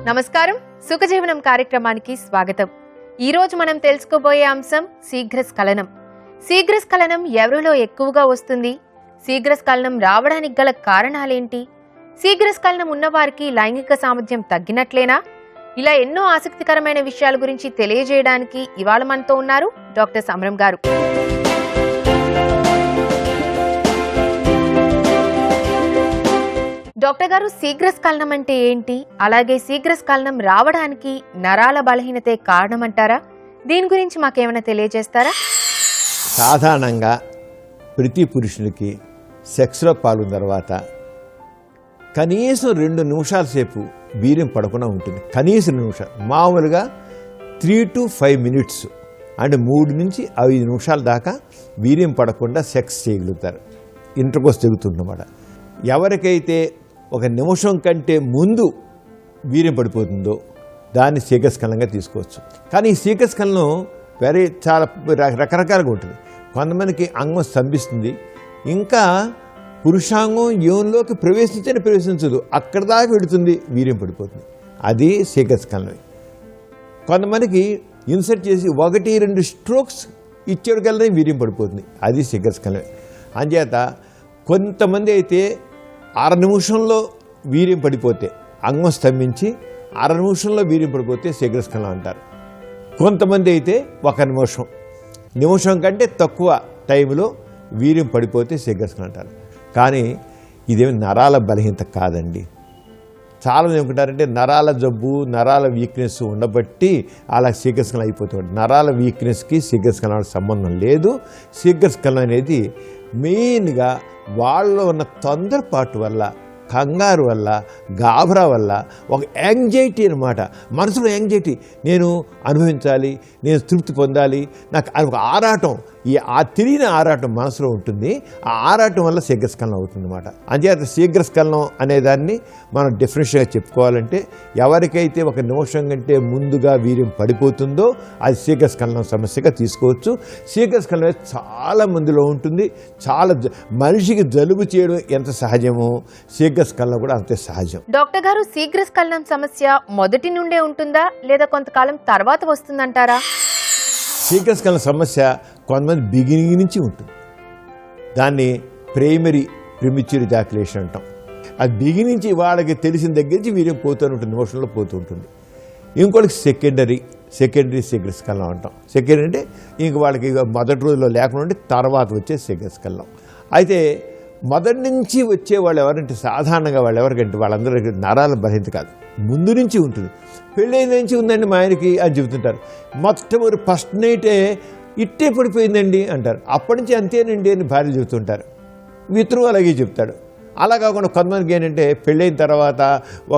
నమస్కారం, సుఖజీవనం కార్యక్రమానికి స్వాగతం. ఈ రోజు మనం తెలుసుకోబోయే అంశం శీఘ్రస్ఖలనం. శీఘ్రస్ఖలనం ఎవరిలో ఎక్కువగా వస్తుంది? శీఘ్రస్ఖలనం రావడానికి గల కారణాలేంటి? శీఘ్రస్ఖలనం ఉన్నవారికి లైంగిక సామర్థ్యం తగ్గినట్లేనా? ఇలా ఎన్నో ఆసక్తికరమైన విషయాల గురించి తెలియజేయడానికి ఇవాళ మనతో ఉన్నారు డాక్టర్ సమరం గారు. డాక్టర్ గారు, శీఘ్రస్ఖలనం అంటే ఏంటి? అలాగే శీఘ్రస్ఖలనం రావడానికి నరాల బలహీనతే కారణమంటారా? దీని గురించి మాకేమైనా తెలియజేస్తారా? సాధారణంగా ప్రతి పురుషునికి సెక్స్లో పాల్గొన్న తర్వాత కనీసం 2 నిమిషాల సేపు వీర్యం పడకుండా ఉంటుంది. కనీసం 2 నిమిషాలు, మామూలుగా 3 to 5 minutes, అంటే 3 నుంచి 5 నిమిషాల దాకా వీర్యం పడకుండా సెక్స్ చేయగలుగుతారు. ఇంటర్కోర్స్ జరుగుతుందన్నమాట. ఎవరికైతే 1 నిమిషం కంటే ముందు వీర్యం పడిపోతుందో దాన్ని శీఘ్రస్ఖలనంగా తీసుకోవచ్చు. కానీ ఈ శీఘ్రస్ఖలనం చాలా రకరకాలుగా ఉంటుంది. కొంతమందికి అంగం స్తంభిస్తుంది, ఇంకా పురుషాంగం యోనిలోకి ప్రవేశించదు, అక్కడ దాకా వెళుతుంది, వీర్యం పడిపోతుంది. అది శీఘ్రస్ఖలనం. కొంతమందికి ఇన్సర్ట్ చేసి 1-2 స్ట్రోక్స్ ఇచ్చేటికెళ్ళని వీర్యం పడిపోతుంది, అది శీఘ్రస్ఖలనం. అంచేత కొంతమంది అయితే 1/2 నిమిషంలో వీర్యం పడిపోతే, అంగం స్తంభించి 1/2 నిమిషంలో వీర్యం పడిపోతే శీఘ్రస్ఖలనం అంటారు. కొంతమంది అయితే 1 నిమిషం కంటే తక్కువ టైంలో వీర్యం పడిపోతే శీఘ్రస్ఖలనం అంటారు. కానీ ఇదేమి నరాల బలహీనత కాదండి. చాలామంది ఏమంటారంటే నరాల జబ్బు, నరాల వీక్నెస్ ఉండబట్టి అలా శీఘ్రస్ఖలనం అయిపోతుంది. నరాల వీక్నెస్కి శీఘ్రస్ఖలనానికి సంబంధం లేదు. శీఘ్రస్ఖలనం అనేది మెయిన్గా వాళ్ళలో ఉన్న తొందరపాటు వల్ల, కంగారు వల్ల, గాబరా వల్ల, ఒక యాంగ్జైటీ అనమాట. మనసులో యాంగ్జైటీ, నేను అనుభవించాలి, నేను తృప్తి పొందాలి, నాకు ఒక ఆరాటం, ఆ తెలియని ఆరాటం మనసులో ఉంటుంది. ఆ ఆరాటం వల్ల శీఘ్రస్ఖలనం అవుతుందన్నమాట. అంచేత శీఘ్రస్ఖలనం అనేదాన్ని మనం డెఫినిషన్గా చెప్పుకోవాలంటే, ఎవరికైతే 1 నిమిషం కంటే ముందుగా వీర్యం పడిపోతుందో అది శీఘ్రస్ఖలనం సమస్యగా తీసుకోవచ్చు. శీఘ్రస్ఖలనం చాలా మందిలో ఉంటుంది. మనిషికి జలుబు చేయడం ఎంత సహజమో శీఘ్రస్ఖలనం కూడా అంతే సహజం. డాక్టర్ గారు, శీఘ్రస్ఖలనం సమస్య మొదటి నుండే ఉంటుందా లేదా కొంతకాలం తర్వాత వస్తుందంటారా? శీఘ్రస్ఖలనం సమస్య కొంతమంది బిగినింగ్ నుంచి ఉంటుంది. దాన్ని ప్రైమరీ ప్రిమిచ్యూర్ ఎజాక్యులేషన్ అంటాం. అది బిగినింగ్ నుంచి వాళ్ళకి తెలిసిన దగ్గర నుంచి వీర్యం పోతూ ఉంటుంది, నిమిషంలో పోతూ ఉంటుంది. ఇంకోటికి సెకండరీ శీఘ్రస్ఖలనం అంటాం. సెకండరీ అంటే ఇంక వాళ్ళకి మొదటి రోజుల్లో లేకుండా ఉంటే తర్వాత వచ్చే శీఘ్రస్ఖలనం. అయితే మొదటి నుంచి వచ్చేవాళ్ళు ఎవరంటే సాధారణంగా ఎవరికంటే వాళ్ళందరికీ నరాల బలహీనత కాదు, ముందు నుంచి ఉంటుంది. పెళ్ళైన నుంచి ఉందండి మా ఆయనకి అని చెబుతుంటారు. మొట్టమొదటి ఫస్ట్ నైటే ఇట్టే పడిపోయిందండి అంటారు. అప్పటి నుంచి అంతేనండి అని భార్యలు చెబుతుంటారు. మిత్రుడు అలాగే చెప్తాడు. అలా కాకుండా కొంతమందికి ఏంటంటే పెళ్ళైన తర్వాత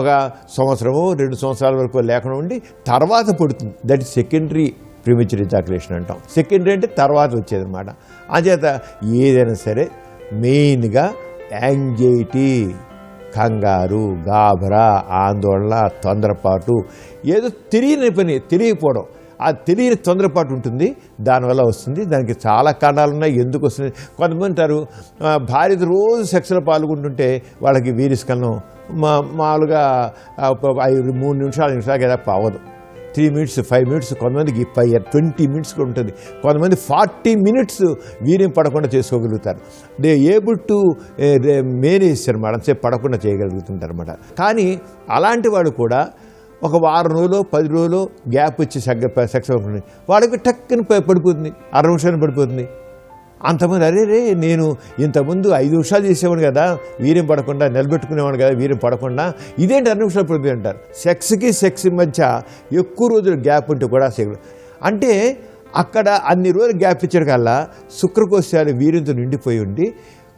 1 సంవత్సరమో 2 సంవత్సరాల వరకు లేకుండా ఉండి తర్వాత పడుతుంది. That is secondary premature ejaculation అంటాం. సెకండరీ అంటే తర్వాత వచ్చేదన్నమాట. అంచేత ఏదైనా సరే మెయిన్గా యాంగ్జైటీ, కంగారు, గాబరా, ఆందోళన, తొందరపాటు, ఏదో తెలియకపోవడం, ఆ తెలియని తొందరపాటు ఉంటుంది, దానివల్ల వస్తుంది. దానికి చాలా కారణాలు ఉన్నాయి ఎందుకు వస్తుంది. కొంతమంది అంటారు భార్యతో రోజు సెక్స్లో పాల్గొంటుంటే వాళ్ళకి వీర్యస్ఖలనం మామూలుగా 3 నిమిషాలు కదా అవ్వదు. 3 minutes, 5 minutes, కొంతమందికి 20 minutes కూడా ఉంటుంది. కొంతమంది 40 minutes వీర్యం పడకుండా చేసుకోగలుగుతారు. దే ఏబుల్ టు మేనేజ్ అనమాట, అంతసేపు పడకుండా చేయగలుగుతుంటారు అనమాట. కానీ అలాంటి వాడు కూడా 1 వారం రోజులు 10 రోజులు గ్యాప్ వచ్చి సెక్స్ అవుతుంది, వాడికి టక్కుని పడిపోతుంది, 6 నిమిషాలు పడిపోతుంది. అంతమంది అరే నేను ఇంతకుముందు 5 నిమిషాలు చేసేవాడు కదా వీర్యం పడకుండా, నిలబెట్టుకునేవాడు కదా వీర్యం పడకుండా, ఇదేంటి 6 నిమిషాలు పడిపోయి అంటారు. సెక్స్ మధ్య ఎక్కువ రోజులు గ్యాప్ ఉంటే కూడా అంటే అక్కడ అన్ని రోజులు గ్యాప్ ఇచ్చాడు కల్లా శుక్రకోశాలు వీర్యంతో నిండిపోయి ఉండి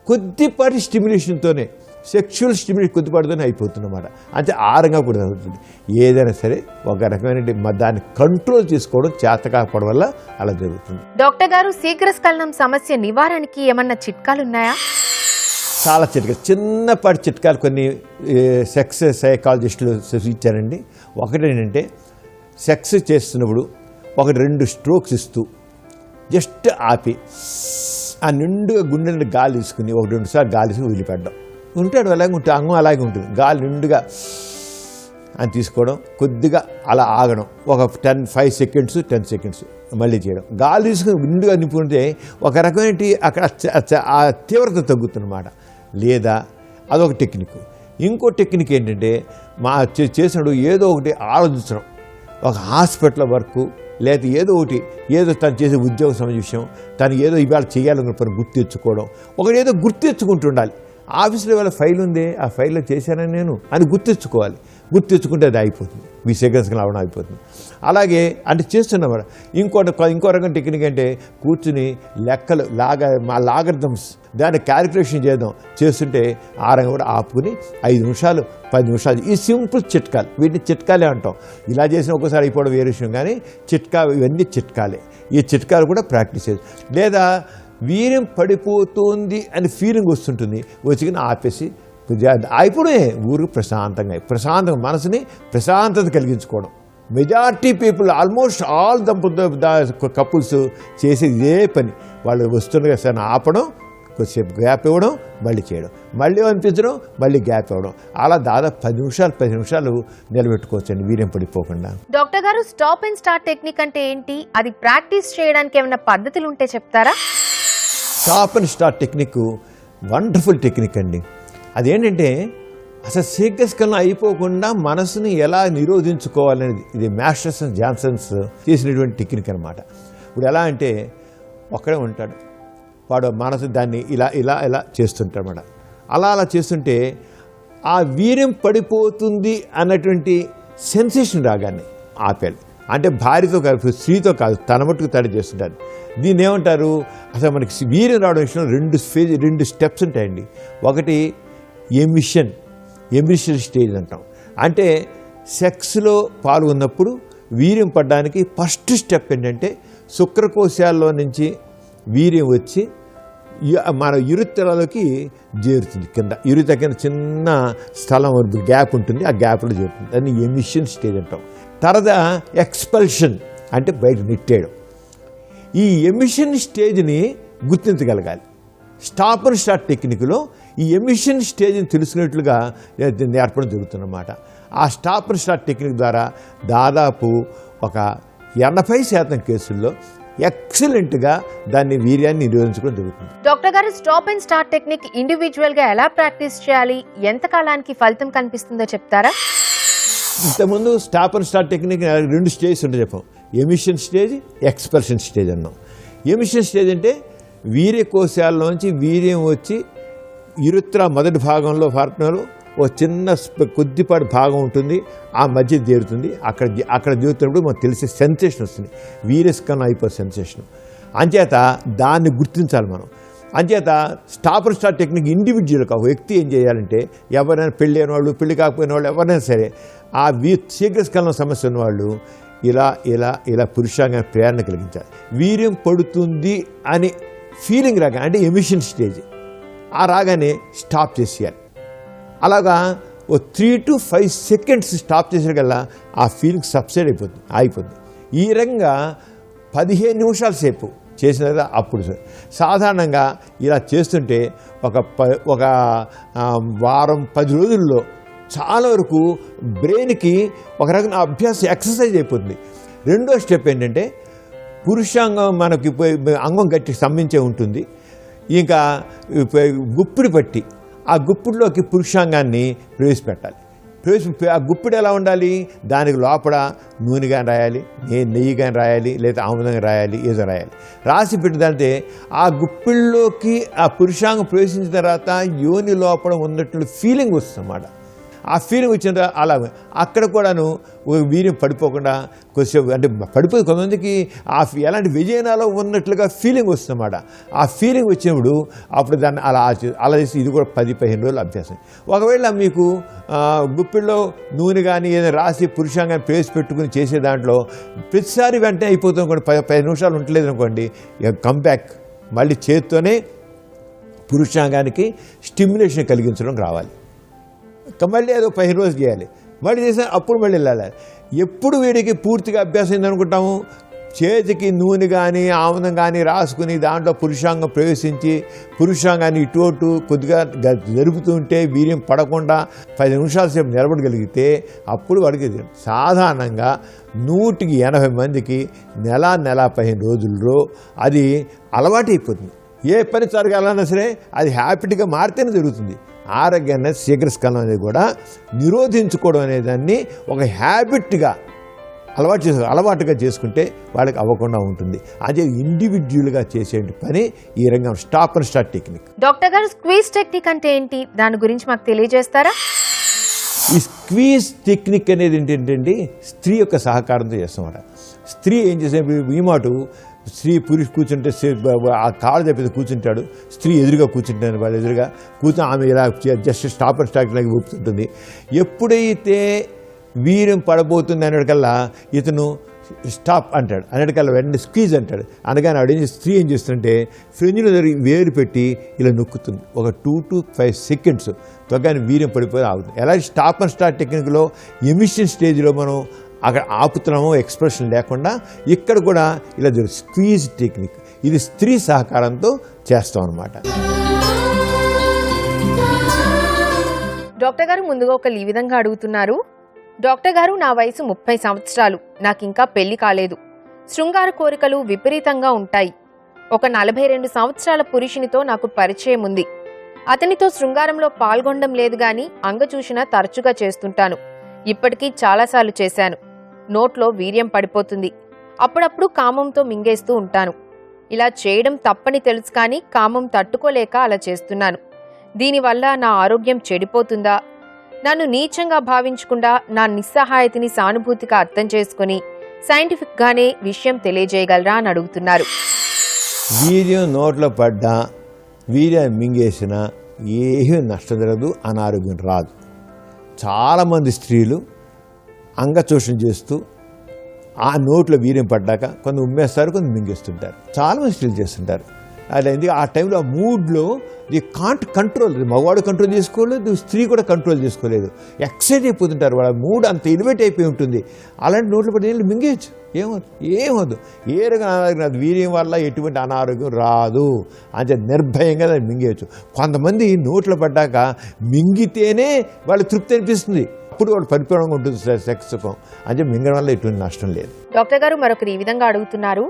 కొద్దిపాటి స్టిమ్యులేషన్తోనే, సెక్షువల్ స్టిమ్యులేషన్ కొద్దిపాటితోనే అయిపోతుందన్నమాట. అంటే ఆరంగా కూడా అవుతుంది. ఏదైనా సరే ఒక రకమైన దాన్ని కంట్రోల్ చేసుకోవడం చేత కాకపోవడం వల్ల అలా జరుగుతుంది. డాక్టర్ గారు, శీఘ్రస్ఖలనం సమస్య నివారణకి ఏమన్నా చిట్కాలు ఉన్నాయా? చాలా చిట్కాలు, చిన్నపాటి చిట్కాలు కొన్ని సెక్స్ సైకాలజిస్టులు ఇచ్చారండి. ఒకటి ఏంటంటే సెక్స్ చేస్తున్నప్పుడు 1-2 స్ట్రోక్స్ ఇస్తూ జస్ట్ ఆపి ఆ నిండుగా గుండె గాలి తీసుకుని 1-2 సార్లు గాలి తీసుకుని వదిలిపెట్టడం. ఉంటాడు అలాగే ఉంటుంది, అంగం అలాగే ఉంటుంది, గాలి నిండుగా అని తీసుకోవడం, కొద్దిగా అలా ఆగడం, ఒక 5 సెకండ్స్ 10 సెకండ్స్ మళ్ళీ చేయడం. గాలి తీసుకుని నిండుగా నింపుకుంటే ఒక రకమైన అక్కడ ఆ తీవ్రత తగ్గుతుందన్నమాట. లేదా అదొక టెక్నిక్. ఇంకో టెక్నిక్ ఏంటంటే చేసినప్పుడు ఏదో ఒకటి ఆలోచించడం, ఒక హాస్పిటల్ వర్క్ లేదా ఏదో తను చేసే ఉద్యోగ విషయం, తను ఏదో ఇవాళ చేయాలనుకున్న పని గుర్తు తెచ్చుకోవడం, ఒకటి ఏదో గుర్తు తెచ్చుకుంటుండాలి. ఆఫీసులో వాళ్ళ ఫైల్ ఉంది, ఆ ఫైల్లో చేశానని నేను అని గుర్తించుకోవాలి. గుర్తించుకుంటే అది అయిపోతుంది, మీ సెకండ్స్కి రావడం అయిపోతుంది. అలాగే అంటే చేస్తున్నమాట. ఇంకో రకం టెక్నిక్ అంటే కూర్చుని లెక్కలు లాగరిథమ్స్ దాన్ని క్యాలిక్యులేషన్ చేస్తుంటే ఆ రంగం కూడా ఆపుకుని 5 నిమిషాలు 10 నిమిషాలు ఈ సింపుల్ చిట్కాలు, వీటిని చిట్కాలే అంటాం. ఇలా చేసిన ఒక్కసారి అయిపోవడం వేరే విషయం, కానీ ఇవన్నీ చిట్కాలే. ఈ చిట్కాలు కూడా ప్రాక్టీస్ చేయాలి. లేదా వీర్యం పడిపోతుంది అని ఫీలింగ్ వస్తుంటుంది, వచ్చి ఆపేసి అయిపోవడమే. ఊరికి ప్రశాంతంగా మనసుని ప్రశాంతత కలిగించుకోవడం. Majority people, almost all couples చేసేది ఇదే పని. వాళ్ళు వస్తుండగా సరే ఆపడం, కొద్దిసేపు గ్యాప్ ఇవ్వడం, మళ్ళీ చేయడం, మళ్ళీ అనిపించడం, మళ్ళీ గ్యాప్ ఇవ్వడం. అలా దాదాపు 10 నిమిషాలు నిలబెట్టుకోవచ్చండి వీర్యం పడిపోకుండా. డాక్టర్ గారు, స్టాప్ అండ్ స్టార్ట్ టెక్నిక్ అంటే ఏంటి? అది ప్రాక్టీస్ చేయడానికి ఏమైనా పద్ధతులు ఉంటే చెప్తారా? Stop and start technique wonderful technique అండి. అదేంటంటే అసలు శీఘ్రస్ఖలనం అయిపోకుండా మనసుని ఎలా నిరోధించుకోవాలనేది ఇది మాస్టర్స్ అండ్ జాన్సన్స్ చేసినటువంటి టెక్నిక్ అనమాట. ఇప్పుడు ఎలా అంటే ఒక్కడే ఉంటాడు, వాడు మనసు దాన్ని ఇలా చేస్తుంటాడు అన్నమాట. అలా చేస్తుంటే ఆ వీర్యం పడిపోతుంది అన్నటువంటి సెన్సేషన్ రాగానే ఆపేయాలి. అంటే భార్యతో కాదు, స్త్రీతో కాదు, తన మట్టుకు తడి చేస్తుంటారు. దీన్ని ఏమంటారు? అసలు మనకి వీర్యం రావడం విషయంలో 2 స్టెప్స్ ఉంటాయండి. ఒకటి ఎమిషన్ స్టేజ్ అంటాం. అంటే సెక్స్లో పాల్గొన్నప్పుడు వీర్యం పడడానికి ఫస్ట్ స్టెప్ ఏంటంటే శుక్రకోశాల్లో నుంచి వీర్యం వచ్చి మన యురిత్రలోకి చేరుతుంది. యురిత్ర కింద చిన్న స్థలం గ్యాప్ ఉంటుంది, ఆ గ్యాప్లో చేరుతుంది. దాన్ని ఎమిషన్ స్టేజ్ అంటాం. తర్వాత ఎక్స్పల్షన్ అంటే బయట నెట్టేయడం. ఈ ఎమిషన్ స్టేజ్ని గుర్తించగలగాలి. స్టాప్ అండ్ స్టార్ట్ టెక్నిక్లో ఈ ఎమిషన్ స్టేజ్ని తెలుసుకున్నట్లుగా నేర్పడం జరుగుతుందన్నమాట. ఆ స్టాప్ అండ్ స్టార్ట్ టెక్నిక్ ద్వారా దాదాపు ఒక 80% కేసుల్లో ఎక్సలెంట్గా దాన్ని వీర్యాన్ని నిరోధించుకోవడం జరుగుతుంది. డాక్టర్ గారు, స్టాప్ అండ్ స్టార్ట్ టెక్నిక్ ఇండివిజువల్గా ఎలా ప్రాక్టీస్ చేయాలి, ఎంత కాలానికి ఫలితం కనిపిస్తుందో చెప్తారా? ఇంతకుముందు stop and start technique 2 stage ఉంటాయి చెప్పాం. ఎమిషన్ స్టేజ్, ఎక్స్పల్షన్ స్టేజ్ అన్నాం. ఎమిషన్ స్టేజ్ అంటే వీర్యకోశాల్లోంచి వీర్యం వచ్చి యురిత్ర మొదటి భాగంలో పార్ట్నర్లో ఒక చిన్న కొద్దిపాటి భాగం ఉంటుంది, ఆ మధ్య చేరుతుంది. అక్కడ చేరుతున్నప్పుడు మనకు తెలిసే సెన్సేషన్ వస్తుంది, వీర్యస్ఖలనం అయిపోయే సెన్సేషన్. అంచేత దాన్ని గుర్తించాలి మనం. అంచేత స్టాప్ అండ్ స్టార్ట్ టెక్నిక్ ఇండివిజువల్గా ఒక వ్యక్తి ఏం చేయాలంటే, ఎవరైనా పెళ్ళి అయిన వాళ్ళు, పెళ్లి కాకపోయిన వాళ్ళు, ఎవరైనా సరే ఆ శీఘ్రస్ఖలనం సమస్య ఉన్నవాళ్ళు ఇలా పురుషాంగాన్ని ప్రేరణ కలిగించాలి. వీర్యం పడుతుంది అని ఫీలింగ్ రాగానే, అంటే ఎమిషన్ స్టేజ్ ఆ రాగానే స్టాప్ చేసేయాలి. అలాగా ఓ 3 to 5 సెకండ్స్ స్టాప్ చేసేకల్లా ఆ ఫీలింగ్ సబ్సైడ్ అయిపోతుంది. ఈ రకంగా 15 నిమిషాల సేపు చేసిన తర్వాత అప్పుడు సాధారణంగా ఇలా చేస్తుంటే ఒక వారం 10 రోజుల్లో చాలా వరకు బ్రెయిన్కి ఒక రకమైన అభ్యాసం ఎక్సర్సైజ్ అయిపోతుంది. రెండో స్టెప్ ఏంటంటే పురుషాంగం మనకి అంగం గట్టి స్తంభించే ఉంటుంది. ఇంకా గుప్పిడి పట్టి ఆ గుప్పిడిలోకి పురుషాంగాన్ని ప్రవేశపెట్టాలి. ఆ గుప్పిడి ఎలా ఉండాలి? దానికి లోపల నూనె కానీ రాయాలి, నెయ్యి కానీ రాయాలి, లేదా ఆముదంగా రాయాలి, ఏదో రాయాలి. రాసి పెట్టిదంటే ఆ గుప్పిళ్ళలోకి ఆ పురుషాంగం ప్రవేశించిన తర్వాత యోని లోపల ఉన్నట్లు ఫీలింగ్ వస్తుంది అన్నమాట. ఆ ఫీలింగ్ వచ్చిన తర్వాత అలా అక్కడ కూడాను వీర్యం పడిపోకుండా కొద్దిసేపు, అంటే పడిపోయి కొంతమందికి ఎలాంటి విజయనాలో ఉన్నట్లుగా ఫీలింగ్ వస్తుందన్నమాట. ఆ ఫీలింగ్ వచ్చినప్పుడు అప్పుడు దాన్ని అలా చేసి ఇది కూడా 10-15 రోజులు అభ్యాసం. ఒకవేళ మీకు గుప్పిల్లో నూనె కానీ ఏదైనా రాసి పురుషాంగాన్ని ప్రవేశపెట్టుకుని చేసే దాంట్లో ప్రతిసారి వెంటనే అయిపోతుంది అనుకోండి, 15 నిమిషాలు ఉండలేదు అనుకోండి, కంబ్యాక్ మళ్ళీ చేత్తోనే పురుషాంగానికి స్టిమ్యులేషన్ కలిగించడం రావాలి. మళ్ళీ ఏదో 15 రోజులు చేయాలి, మళ్ళీ చేసిన అప్పుడు మళ్ళీ వెళ్ళాలి. ఎప్పుడు వీడికి పూర్తిగా అభ్యాసం అయింది అనుకుంటాము, చేతికి నూనె కానీ ఆముదం కానీ రాసుకుని దాంట్లో పురుషాంగం ప్రవేశించి పురుషాంగాన్ని ఇటు కొద్దిగా జరుపుతూ ఉంటే వీర్యం పడకుండా 10 నిమిషాల సేపు నిలబడగలిగితే అప్పుడు వాడికి సాధారణంగా 180 మందికి నెల 15 రోజుల్లో అది అలవాటు అయిపోతుంది. ఏ పని జరగాలన్నా సరే అది హ్యాపీగా మారితేనే జరుగుతుంది. ఆరోగ్యాన్ని శీఘ్రస్ఖలనం అనేది కూడా నిరోధించుకోవడం అనేదాన్ని ఒక హ్యాబిట్గా అలవాటుగా చేసుకుంటే వాళ్ళకి అవ్వకుండా ఉంటుంది. అదే ఇండివిజువల్గా చేసే పని ఈ రంగం stop and start technique. Doctor గారు, స్క్వీజ్ టెక్నిక్ అంటే ఏంటి? దాని గురించి మాకు తెలియజేస్తారా? ఈ స్క్వీజ్ టెక్నిక్ అనేది ఏంటంటే స్త్రీ యొక్క సహకారంతో చేస్తామన్నమాట. స్త్రీ ఏం చేసే ఈ మాట స్త్రీ పురుషు కూర్చుంటే ఆ కాళ్ళు చెప్పేది కూర్చుంటాడు, స్త్రీ ఎదురుగా కూర్చుంటాను, వాళ్ళు ఎదురుగా కూర్చొని ఆమె ఇలా జస్ట్ స్టాప్ అండ్ స్టార్ట్ లాగా ఊపుతుంటుంది. ఎప్పుడైతే వీర్యం పడబోతుంది అనేటికల్లా ఇతను స్టాప్ అంటాడు, అనేటికల్లా వెంటనే స్క్వీజ్ అంటాడు. అనగానే ఆవిడ స్త్రీ ఏం చేస్తుంటే ఫ్రిడ్జ్లో వేరు పెట్టి ఇలా నొక్కుతుంది. ఒక 2 to 5 సెకండ్స్ తొగ్గానే వీర్యం పడిపోయి ఆగుతుంది. ఎలాంటి స్టాప్ అండ్ స్టార్ట్ టెక్నిక్లో ఎమిషన్ స్టేజ్లో మనం అక్కడ ఆపుతున్నామో ఎక్స్ప్రెషన్ లేకుండా ఇక్కడ కూడా ఇలా స్క్వీజ్ టెక్నిక్, ఇది స్త్రీ సహకారంతో చేస్తాం అన్నమాట. డాక్టర్ గారు, ముందుగా ఈ విధంగా అడుగుతున్నారు. డాక్టర్ గారు, నా వయసు 30 సంవత్సరాలు, నాకు ఇంకా పెళ్లి కాలేదు. శృంగార కోరికలు విపరీతంగా ఉంటాయి. ఒక 42 సంవత్సరాల పురుషునితో నాకు పరిచయం ఉంది. అతనితో శృంగారంలో పాల్గొనడం లేదు గాని అంగచూషణ తరచుగా చేస్తుంటాను. ఇప్పటికీ చాలాసార్లు చేశాను. నోట్లో వీర్యం పడిపోతుంది. అప్పుడప్పుడు కామంతో మింగేస్తూ ఉంటాను. ఇలా చేయడం తప్పని తెలుసు కానీ కామం తట్టుకోలేక అలా చేస్తున్నాను. దీనివల్ల నా ఆరోగ్యం చెడిపోతుందా? నన్ను నీచంగా భావించకుండా నా నిస్సహాయతని సానుభూతిగా అర్థం చేసుకుని సైంటిఫిక్ గానే విషయం తెలియజేయగలరా అని అడుగుతున్నారు. వీర్యం నోట్లో పడ్డా, వీర్యాన్ని మింగేసినా ఏమీ నష్టం జరగదు, అనారోగ్యం రాదు. చాలామంది స్త్రీలు అంగచోషణ చేస్తూ ఆ నోట్లో వీర్యం పడ్డాక కొంత ఉమ్మేస్తారు, కొంత మింగేస్తుంటారు. చాలామంది స్త్రీలు చేస్తుంటారు. అలా ఎందుకు ఆ టైంలో ఆ మూడ్లో ది కాంట్ కంట్రోల్, మగవాడు కంట్రోల్ చేసుకోలేదు, స్త్రీ కూడా కంట్రోల్ చేసుకోలేదు, ఎక్సైట్ అయిపోతుంటారు. వాళ్ళ మూడ్ అంత ఎలివేట్ అయిపోయి ఉంటుంది. అలాంటి నోట్లో పడి నీళ్ళు మింగేయచ్చు, ఏమవుతుంది. ఏ రకం అనారోగ్యం వీర్యం వల్ల ఎటువంటి అనారోగ్యం రాదు అంటే నిర్భయంగా దాన్ని మింగేయచ్చు. కొంతమంది నోట్లో పడ్డాక మింగితేనే వాళ్ళు తృప్తి అనిపిస్తుంది, అప్పుడు వాడు పరిపూర్ణంగా ఉంటుంది సెక్స్ సుఖం అంటే మింగడం వల్ల ఎటువంటి నష్టం లేదు. డాక్టర్ గారు, మరొకరు ఈ విధంగా అడుగుతున్నారు.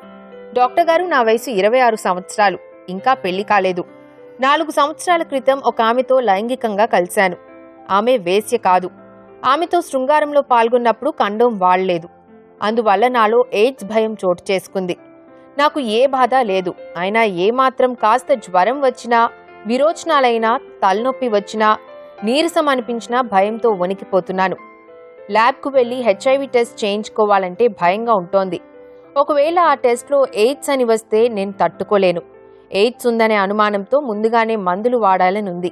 డాక్టర్ గారు, నా వయసు 26 సంవత్సరాలు, ఇంకా పెళ్లి కాలేదు. 4 సంవత్సరాల క్రితం ఒక ఆమెతో లైంగికంగా కలిశాను. ఆమె వేశ్య కాదు. ఆమెతో శృంగారంలో పాల్గొన్నప్పుడు కండోమ్ వాడలేదు. అందువల్ల నాలో ఎయిడ్స్ భయం చోటు చేసుకుంది. నాకు ఏ బాధ లేదు. అయినా ఏమాత్రం కాస్త జ్వరం వచ్చినా, విరోచనాలైనా, తలనొప్పి వచ్చినా, నీరసం అనిపించినా భయంతో వణికిపోతున్నాను. ల్యాబ్కు వెళ్లి HIV టెస్ట్ చేయించుకోవాలంటే భయంగా ఉంటోంది. ఒకవేళ ఆ టెస్ట్లో ఎయిడ్స్ అని వస్తే నేను తట్టుకోలేను. ఎయిడ్స్ ఉందనే అనుమానంతో ముందుగానే మందులు వాడాలని ఉంది.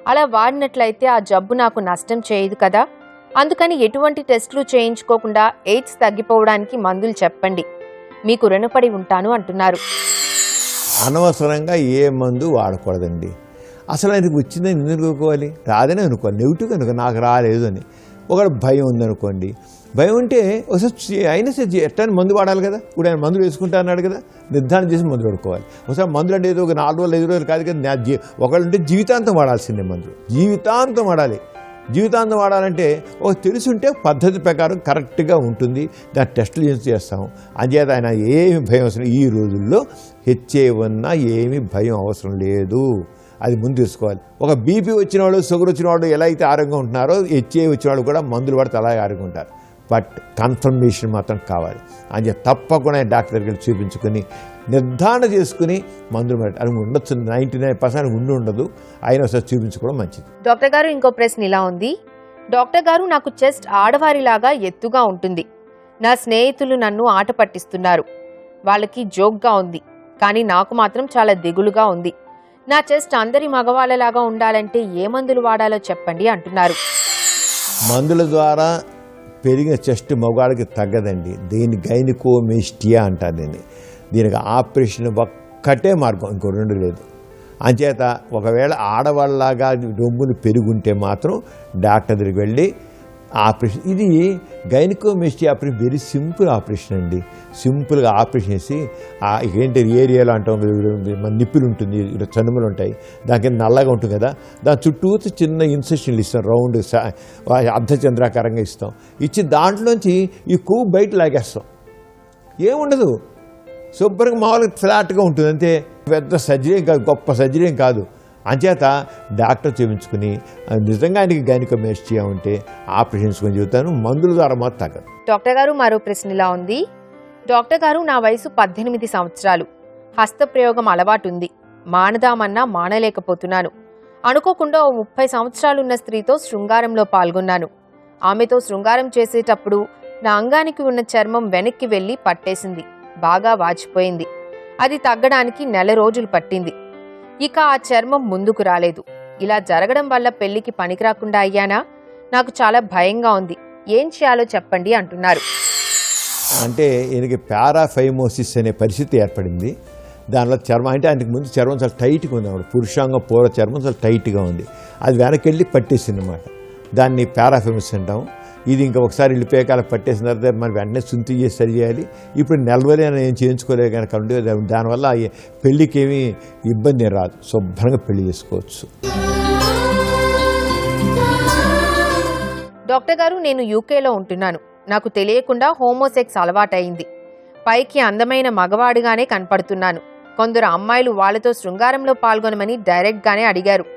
అలా వాడినట్లయితే ఆ జబ్బు నాకు నష్టం చేయదు కదా. అందుకని ఎటువంటి టెస్టులు చేయించుకోకుండా ఎయిడ్స్ తగ్గిపోవడానికి మందులు చెప్పండి. మీకు రుణపడి ఉంటాను అంటున్నారు. అనవసరంగా ఏ మందు వాడకూడదండి. అసలు ఆయనకు వచ్చిందని ఎందుకు అనుకోవాలి? రాదని అనుకోవాలి. నెగిటివ్గా అనుకో, నాకు రాలేదు అని. ఒకటి భయం ఉందనుకోండి, భయం ఉంటే ఒకసారి అయినా సరే ఎట్లా మందు వాడాలి కదా. ఇప్పుడు ఆయన మందులు వేసుకుంటా అన్నాడు కదా, నిర్ధారణ చేసి మందులు వాడుకోవాలి. ఒకసారి మందులు అంటే ఏదో ఒక 4 రోజులు 5 రోజులు కాదు కదా. ఒకళ్ళంటే జీవితాంతం వాడాల్సిందే మందులు, జీవితాంతం వాడాలి. జీవితాంతం వాడాలంటే ఒక తెలుసుంటే పద్ధతి ప్రకారం కరెక్ట్గా ఉంటుంది. దాని టెస్టులు చేస్తాము. అంచేత ఆయన ఏమి భయం అవసరం. ఈ రోజుల్లో హెచ్ఏవన్నా ఏమీ భయం అవసరం లేదు. అది ముందు తీసుకోవాలి. ఒక బీపీ వచ్చిన వాళ్ళు, షుగర్ వచ్చిన వాళ్ళు ఎలా అయితే ఆరోగ్యంగా ఉంటున్నారో హెచ్ఏ వచ్చిన వాళ్ళు కూడా మందులు పడితే అలాగే ఆరోగ్యంగా ఉంటారు. బట్ కన్ఫర్మేషన్ మాత్రం కావాలి. అంటే తప్పకుండా డాక్టర్ దగ్గరికి చూపించుకొని నిర్ధారణ చేసుకుని మందులు పడి అది ఉండొచ్చు. 99% ఉండదు. అయినా ఒకసారి చూపించుకోవడం మంచిది. డాక్టర్ గారు, ఇంకో ప్రశ్న ఇలా ఉంది. డాక్టర్ గారు, నాకు చెస్ట్ ఆడవారిలాగా ఎత్తుగా ఉంటుంది. నా స్నేహితులు నన్ను ఆట పట్టిస్తున్నారు. వాళ్ళకి జోక్గా ఉంది, కానీ నాకు మాత్రం చాలా దిగులుగా ఉంది. నా చెస్ట్ అందరి మగవాళ్ళలాగా ఉండాలంటే ఏ మందులు వాడాలో చెప్పండి అంటున్నారు. మందుల ద్వారా పెరిగిన చెస్ట్ మగవాడికి తగ్గదండి. దీన్ని గైనకోమెస్టియా అంటారు. దీనికి ఆపరేషన్ ఒక్కటే మార్గం, ఇంకో 2 లేదు. అంచేత ఒకవేళ ఆడవాళ్ళలాగా రొమ్ములు పెరుగుంటే మాత్రం డాక్టర్ దగ్గరికి వెళ్ళి ఆపరేషన్. ఇది గైనకోమెస్టీ ఆపరేషన్ వెరీ సింపుల్ ఆపరేషన్ అండి. సింపుల్గా ఆపరేషన్ చేసి ఏంటి ఏరియాలో అంటాం మన నిప్పులు ఉంటుంది, చనుములు ఉంటాయి, దానికి నల్లగా ఉంటుంది కదా, దాని చుట్టూ చిన్న ఇన్సెషన్లు ఇస్తాం, రౌండ్ అర్ధచంద్రాకారంగా ఇస్తాం. ఇచ్చి దాంట్లోంచి ఈ కొవ్వు బయట లాగేస్తాం. ఏముండదు, శుభ్రంగా మామూలుగా ఫ్లాట్గా ఉంటుంది అంతే. పెద్ద సర్జరీ ఏం కాదు, గొప్ప సర్జరీ ఏం కాదు. అంచేత డాక్టర్ చూపించుకుని నిజంగా ఆయనకి గైనకోమెస్టీ ఉంటే ఆపరేషన్స్ కొని చెబుతాను, మందుల ద్వారా మాత్రం తగ్గదు. డాక్టర్ గారు మరో ప్రశ్న ఇలా ఉంది. డాక్టర్ గారు, నా వయసు 18 సంవత్సరాలు. హస్తప్రయోగం అలవాటుంది, మానదామన్నా మానలేకపోతున్నాను. అనుకోకుండా ఓ 30 సంవత్సరాలున్న స్త్రీతో శృంగారంలో పాల్గొన్నాను. ఆమెతో శృంగారం చేసేటప్పుడు నా అంగానికి ఉన్న చర్మం వెనక్కి వెళ్లి పట్టేసింది, బాగా వాచిపోయింది. అది తగ్గడానికి 1 నెల రోజులు పట్టింది. ఇక ఆ చర్మం ముందుకు రాలేదు. ఇలా జరగడం వల్ల పెళ్లికి పనికిరాకుండా అయ్యానా? నాకు చాలా భయంగా ఉంది, ఏం చేయాలో చెప్పండి అంటున్నారు. అంటే ఈయనకి పారాఫైమోసిస్ అనే పరిస్థితి ఏర్పడింది. దానిలో చర్మం అంటే ఆయనకి ముందు చర్మం చాలా టైట్గా ఉంది అన్నమాట. పురుషాంగ పూర్వ చర్మం చాలా టైట్గా ఉంది, అది వెనక్కి వెళ్ళి పట్టేసింది అనమాట. దాన్ని పారాఫైమోసిస్ అంటాం. ఇది ఇంకా ఒకసారి వెళ్ళిపోయాక అలా పట్టేసిన తర్వాత మనం వెంటనే శుద్ధి చేసి సరి చేయాలి. ఇప్పుడు నెలవరి అని ఏం చేయించుకోలేదు కనుక దానివల్ల పెళ్ళికి ఏమీ ఇబ్బంది రాదు, శుభ్రంగా పెళ్లి చేసుకోవచ్చు. డాక్టర్ గారు, నేను యూకేలో ఉంటున్నాను. నాకు తెలియకుండా హోమోసెక్స్ అలవాటైంది. పైకి అందమైన మగవాడిగానే కనపడుతున్నాను. కొందరు అమ్మాయిలు వాళ్లతో శృంగారంలో పాల్గొనమని డైరెక్ట్గానే అడిగారు.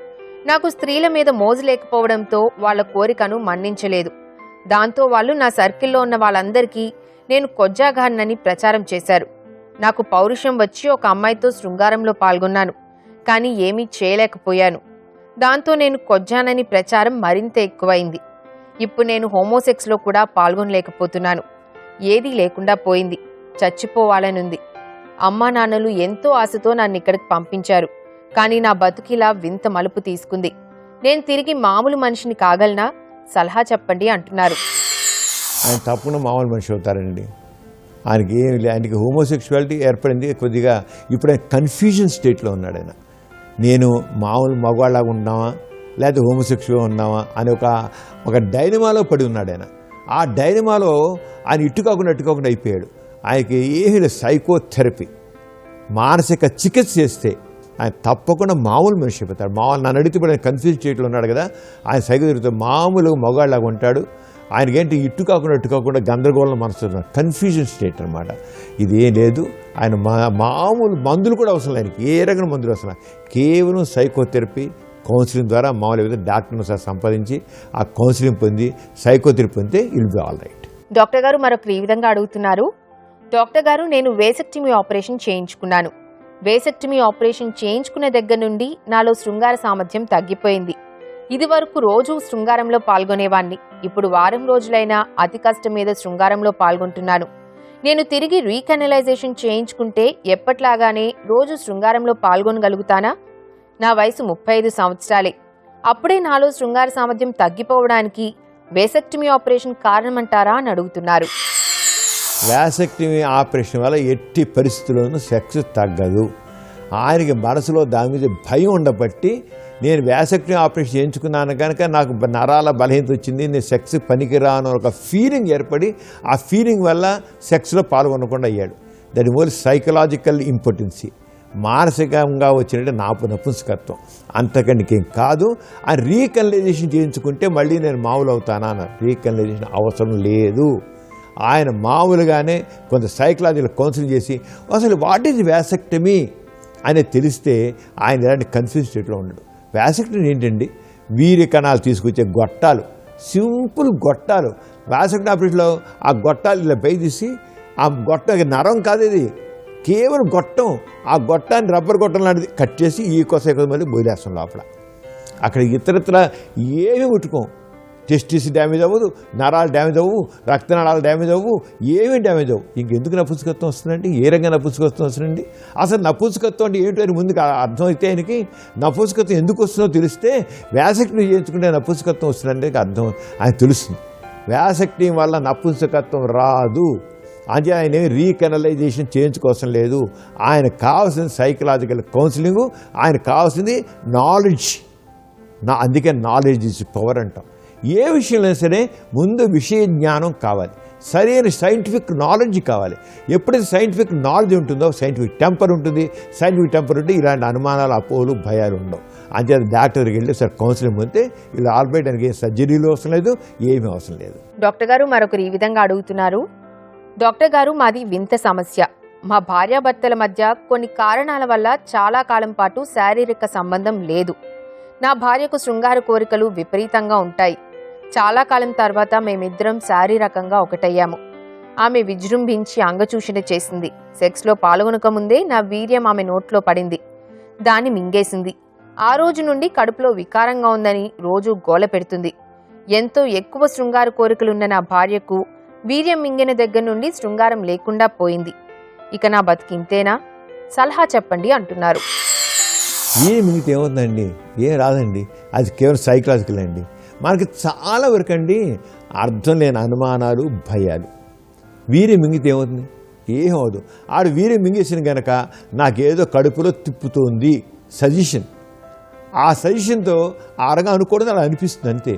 నాకు స్త్రీల మీద మోజు లేకపోవడంతో వాళ్ల కోరికను మన్నించలేదు. దాంతో వాళ్ళు నా సర్కిల్లో ఉన్న వాళ్ళందరికీ నేను కొజ్జాగాడినని ప్రచారం చేశారు. నాకు పౌరుషం వచ్చి ఒక అమ్మాయితో శృంగారంలో పాల్గొన్నాను, కానీ ఏమీ చేయలేకపోయాను. దాంతో నేను కొజ్జానని ప్రచారం మరింత ఎక్కువైంది. ఇప్పుడు నేను హోమోసెక్స్లో కూడా పాల్గొనలేకపోతున్నాను. ఏదీ లేకుండా పోయింది, చచ్చిపోవాలనుంది. అమ్మా నాన్నలు ఎంతో ఆశతో నన్ను ఇక్కడికి పంపించారు, కానీ నా బతుకిలా వింత మలుపు తీసుకుంది. నేను తిరిగి మామూలు మనిషిని కాగలనా? సలహా చెప్పండి అంటున్నారు. ఆయన తప్పకుండా మామూలు మనిషి అవుతారండి. ఆయనకి ఏమి లేదు, ఆయనకి హోమోసెక్షువాలిటీ ఏర్పడింది కొద్దిగా. ఇప్పుడు ఆయన కన్ఫ్యూజన్ స్టేట్లో ఉన్నాడు. ఆయన నేను మామూలు మగవాళ్ళగా ఉన్నావా లేకపోతే హోమోసెక్షువల్ ఉన్నావా అని ఒక డైనమాలో పడి ఉన్నాడు ఆయన. ఆ డైనమాలో ఆయన ఇటు కాకుండా అయిపోయాడు. ఆయనకి ఏమి సైకోథెరపీ, మానసిక చికిత్స చేస్తే ఆయన తప్పకుండా మామూలు మనిషి అయిపోతాడు. నన్ను అడిగితే ఇప్పుడు ఆయన కన్ఫ్యూజ్ చేయట్లో ఉన్నాడు కదా, ఆయన సైకో తిరుగుతాడు, మామూలుగా మగాళ్ళలాగా ఉంటాడు. ఆయనకేంటి ఇటు కాకుండా గందరగోళం మనసు, కన్ఫ్యూజన్ స్టేట్ అనమాట. ఇదేం లేదు. ఆయన మామూలు మందులు కూడా అవసరం, ఆయనకి ఏ రకమైన మందులు అవసరం, కేవలం సైకోథెరపీ కౌన్సిలింగ్ ద్వారా మామూలుగా డాక్టర్ను సార్ సంపాదించి ఆ కౌన్సిలింగ్ పొంది సైకోథెరపీ పొందితే ఇల్ బి ఆల్ రైట్. డాక్టర్ గారు మరొకరు ఈ విధంగా అడుగుతున్నారు. డాక్టర్ గారు, నేను వేసెక్టమీ ఆపరేషన్ చేయించుకున్నాను. వేసెక్టమీ ఆపరేషన్ చేయించుకున్న దగ్గర నుండి నాలో శృంగార సామర్థ్యం తగ్గిపోయింది. ఇది వరకు రోజు శృంగారంలో పాల్గొనేవాణ్ణి. ఇప్పుడు వారం రోజులైనా అతి కష్టం మీద శృంగారంలో పాల్గొంటున్నాను. నేను తిరిగి రీకనలైజేషన్ చేయించుకుంటే ఎప్పట్లాగానే రోజు శృంగారంలో పాల్గొనగలుగుతానా? నా వయసు 35 సంవత్సరాలే. అప్పుడే నాలో శృంగార సామర్థ్యం తగ్గిపోవడానికి వేసెక్టమీ ఆపరేషన్ కారణమంటారా అని అడుగుతున్నారు. వేసెక్టమీ ఆపరేషన్ వల్ల ఎట్టి పరిస్థితుల్లోనూ సెక్స్ తగ్గదు. ఆయనకి మనసులో దాని మీద భయం ఉండబట్టి, నేను వేసెక్టమీ ఆపరేషన్ చేయించుకున్నాను కనుక నాకు నరాల బలహీనత వచ్చింది, నేను సెక్స్ పనికిరాను ఒక ఫీలింగ్ ఏర్పడి, ఆ ఫీలింగ్ వల్ల సెక్స్లో పాల్గొనకుండా అయ్యాడు. దాని మూల సైకలాజికల్ ఇంపార్టెన్సీ, మానసికంగా వచ్చినట్టు నపుంసకత్వం, అంతకంటే ఇంకేం కాదు. ఆ రీకనలైజేషన్ చేయించుకుంటే మళ్ళీ నేను మామూలు అవుతానా అన్నారు. రీకనలైజేషన్ అవసరం లేదు. ఆయన మామూలుగానే కొంత సైకలాజికల్ కౌన్సిలింగ్ చేసి అసలు వాట్ ఈజ్ వేసెక్టమీ అనేది తెలిస్తే ఆయన ఎలాంటి కన్ఫ్యూజ్ స్టేట్లో ఉండడు. వేసెక్టమీ ఏంటండి? వీర్య కణాలు తీసుకొచ్చే గొట్టాలు, సింపుల్ గొట్టాలు. వేసెక్టమీ ఆపరేషన్లో ఆ గొట్టాలు ఇలా పై తీసి, ఆ గొట్టం నరం కాదు, ఇది కేవలం గొట్టం. ఆ గొట్టాన్ని రబ్బర్ గొట్టం లాంటిది కట్ చేసి ఈ కొస మళ్ళీ బొయిలేస్తాం లోపల. అక్కడ ఇతరత్ర ఏమీ ముట్టుకోం. టెస్టిస్ డ్యామేజ్ అవ్వదు, నరాలు డ్యామేజ్ అవ్వవు, రక్తనాళాలు డ్యామేజ్ అవ్వవు, ఏమీ డ్యామేజ్ అవ్వవు. ఇంకెందుకు నపుంసకత్వం వస్తుందండి? ఏ రంగా నపుంసకత్వం వస్తుందండి? అసలు నపుంసకత్వం అంటే ఏంటో అని ముందుకు అర్థమైతే ఆయనకి నపుంసకత్వం ఎందుకు వస్తుందో తెలిస్తే వేసెక్టమీ చేయించుకుంటే నపుంసకత్వం వస్తుందంటే అర్థం ఆయన తెలుస్తుంది. వేసెక్టమీ వల్ల నపుంసకత్వం రాదు. అంటే ఆయన రీకనలైజేషన్ చేయించుకోవసం లేదు. ఆయనకు కావాల్సింది సైకలాజికల్ కౌన్సిలింగు, ఆయనకు కావాల్సింది నాలెడ్జ్. అందుకే నాలెడ్జ్ ఇస్ పవర్ అంటాం. ఏ విషయంలో సరే ముందు విషయ జ్ఞానం కావాలి, సరైన సైంటిఫిక్ నాలెడ్జ్ కావాలి. ఎప్పుడైతే సైంటిఫిక్ నాలెడ్జ్ ఉంటుందో సైంటిఫిక్ టెంపర్ ఉంటుంది. సైంటిఫిక్ టెంపర్ ఉంటే ఇలాంటి అనుమానాలు, అపోహలు, భయాలు ఉండవు. అంచేత డాక్టర్కి వెళ్ళి సార్ కౌన్సిలింగ్ పొందితే ఇలా ఆల్రెడీ దానికి ఏ సర్జరీలు అవసరం లేదు, ఏమీ అవసరం లేదు. డాక్టర్ గారు మరొకరు ఈ విధంగా అడుగుతున్నారు. డాక్టర్ గారు, మాది వింత సమస్య. మా భార్యాభర్తల మధ్య కొన్ని కారణాల వల్ల చాలా కాలం పాటు శారీరక సంబంధం లేదు. నా భార్యకు శృంగార కోరికలు విపరీతంగా ఉంటాయి. చాలా కాలం తర్వాత మేమిద్దరం శారీరకంగా ఒకటయ్యాము. ఆమె విజృంభించి అంగచూషణ చేసింది. సెక్స్లో పాల్గొనక ముందే నా వీర్యం ఆమె నోట్లో పడింది. దాన్ని మింగేసింది. ఆ రోజు నుండి కడుపులో వికారంగా ఉందని రోజు గోల పెడుతుంది. ఎంతో ఎక్కువ శృంగార కోరికలున్న నా భార్యకు వీర్యం మింగిన దగ్గర నుండి శృంగారం లేకుండా పోయింది. ఇక నా బతికింతేనా? సలహా చెప్పండి అంటున్నారు. వీర్యం మింగితే ఏమవుతుందండి? ఏం రాదండి. అది కేవలం సైకలాజికల్ అండి. మనకి చాలా వరకు అండి అర్థం లేని అనుమానాలు, భయాలు. వీర్యం మింగితే ఏమవుతుంది? ఏమవుదు. ఆడు వీర్యం మింగేసిన కనుక నాకేదో కడుపులో తిప్పుతోంది సజెషన్. ఆ సజెషన్తో ఆరగా అనుకోవడం అలా అనిపిస్తుంది అంతే.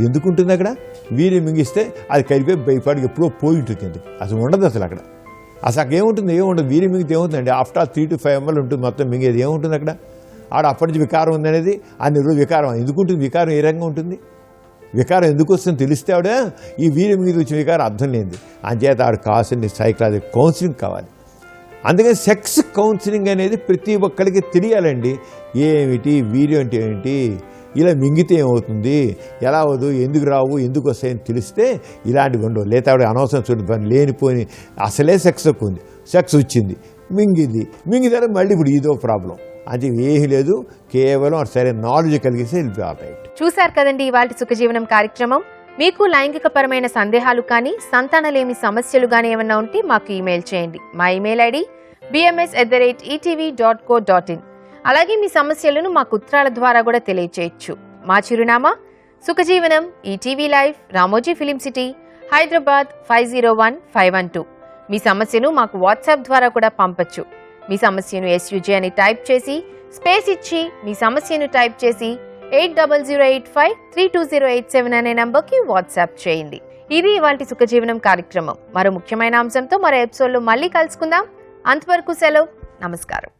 ఎందుకుంటుంది అక్కడ? వీర్యం మింగిస్తే అది కలిపి భయపడికి ఎప్పుడో పోయి ఉంటుంది. అసలు ఉండదు అసలు అక్కడ. అసలు ఏముంటుంది? ఏముండదు. వీర్యం మింగితే ఏమవుతుందండి? ఆఫ్టర్ 3 to 5 ml ఉంటుంది మొత్తం మింగేది. ఏముంటుంది అక్కడ? ఆడ అప్పటి నుంచి వికారం ఉందనేది అన్ని రోజు వికారం. ఎందుకుంటుంది వికారం? ఏ రకంగా ఉంటుంది? వికారం ఎందుకు వస్తుందో తెలిస్తే ఆవిడ ఈ వీర్యం మీద వచ్చిన వికారం అర్థం లేనిది. అంచేత ఆవిడ కావాల్సిన సైకలాజికల్ కౌన్సిలింగ్ కావాలి. అందుకని సెక్స్ కౌన్సిలింగ్ అనేది ప్రతి ఒక్కరికి తెలియాలండి. ఏమిటి వీర్యం అంటే ఏంటి, ఇలా మింగితే ఏమవుతుంది, ఎలా అవ్వదు, ఎందుకు రావు, ఎందుకు వస్తాయని తెలిస్తే ఇలాంటివి ఉండవు. లేదా ఆవిడ అనవసరం చూడండి పని లేనిపోయి అసలే సెక్స్ ఎక్కువ ఉంది, సెక్స్ వచ్చింది, మింగితే మళ్ళీ ఇప్పుడు ఇదో ప్రాబ్లం. అది ఏమీ లేదు. కేవలం సరైన నాలెడ్జ్ కలిగిస్తే రైట్. చూశారు కదండి ఇవాల్టి సుఖజీవనం కార్యక్రమం. మీకు లైంగిక పరమైన సందేహాలు కానీ సంతానలేమి సమస్యలు కానీ ఏమన్నా ఉంటే మాకు ఈమెయిల్ చేయండి. మా ఈమెయిల్ ఐడి bms@etv.co.in. అలాగే మీ సమస్యలను మాకు ఉత్తరాల ద్వారా కూడా తెలియచేయచ్చు. మా చిరునామా సుఖజీవనం, ETV live, Ramoji film city, Hyderabad 501512. మీ సమస్యను మాకు వాట్సాప్ ద్వారా కూడా పంపచ్చు. మీ సమస్యను SUJ అని టైప్ చేసి స్పేస్ ఇచ్చి మీ సమస్యను టైప్ చేసి 8008532087 అనే నంబర్కి వాట్సాప్ చేయండి. ఇది ఇవాల్టి సుఖజీవనం కార్యక్రమం. మరో ముఖ్యమైన అంశంతో మరో ఎపిసోడ్లో మళ్ళీ కలుసుకుందాం. అంతవరకు సెలవు. నమస్కారం.